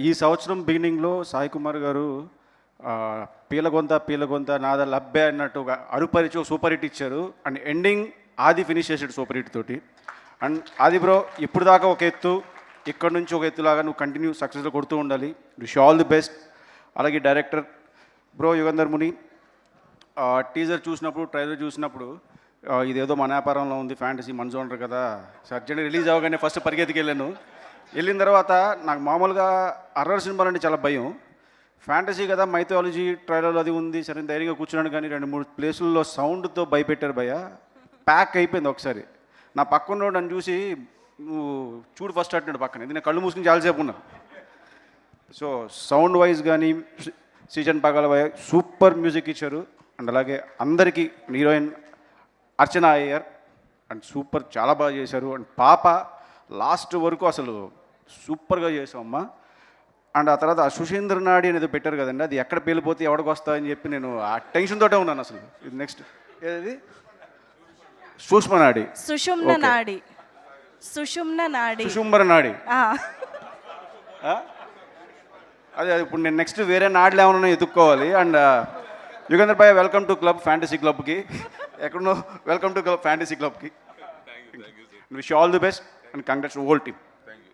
ఈ సంవత్సరం బిగినింగ్లో సాయి కుమార్ గారు పీలగొంత నాద లబ్బే అన్నట్టుగా అరుపరిచి సూపర్ హిట్ ఇచ్చారు. అండ్ ఎండింగ్ ఆది ఫినిష్ చేసాడు సూపర్ హిట్ తోటి. అండ్ ఆది బ్రో ఇప్పుడు దాకా ఒక ఎత్తు, ఇక్కడ నుంచి ఒక ఎత్తులాగా నువ్వు కంటిన్యూ సక్సెస్లో కొడుతూ ఉండాలి. Wish all the best. అలాగే డైరెక్టర్ బ్రో యుగంధర్ ముని, టీజర్ చూసినప్పుడు ట్రైలర్ చూసినప్పుడు ఇదేదో మన వ్యాపారంలో ఉంది, ఫ్యాంటసీ మన జోనర్ కదా, సర్జరీ రిలీజ్ అవ్వగానే ఫస్ట్ పరిగెత్తికి వెళ్ళిన తర్వాత నాకు మామూలుగా హర్రర్ సినిమాలు అంటే చాలా భయం. ఫ్యాంటసీ కదా, మైథాలజీ ట్రైలర్ అది ఉంది, సరే ధైర్యంగా కూర్చున్నాను. కానీ 2-3 ప్లేసుల్లో సౌండ్తో భయపెట్టారు భయ్య. ప్యాక్ అయిపోయింది ఒకసారి. నా పక్కన నన్ను చూసి నువ్వు చూడు ఫస్ట్ అంటున్నాడు పక్కన, ఇది నేను కళ్ళు మూసుకుని చాలాసేపు ఉన్నా. సో సౌండ్ వైజ్ కానీ సీజన్ పగల సూపర్ మ్యూజిక్ ఇచ్చారు. అండ్ అలాగే అందరికీ heroine Archana Iyer and super, చాలా బాగా చేశారు. అండ్ పాప లాస్ట్ వరకు అసలు సూపర్గా చేసామమ్మా. అండ్ ఆ తర్వాత సుషేంద్ర నాడి అనేది పెట్టారు కదండి, అది ఎక్కడ పేలిపోతే ఎవరికి వస్తా అని చెప్పి నేను ఆ టెన్షన్ తోటే ఉన్నాను అసలు. ఇది నెక్స్ట్ ఏది సుష్మా నాడి, సుషుమ్న నాడి, సుషుమ్న నాడి, సుషుంబర నాడి. అదే ఇప్పుడు నేను నెక్స్ట్ వేరే నాడులు ఏమన్నా ఎత్తుక్కోవాలి. అండ్ యుగంధర్ భాయ్, వెల్కమ్ టు క్లబ్ ఫ్యాంటసీ క్లబ్కి. ఎక్కడున్నో వెల్కమ్ టు క్లబ్ ఫ్యాంటసీ క్లబ్కి. Wish all the best and congrats whole team.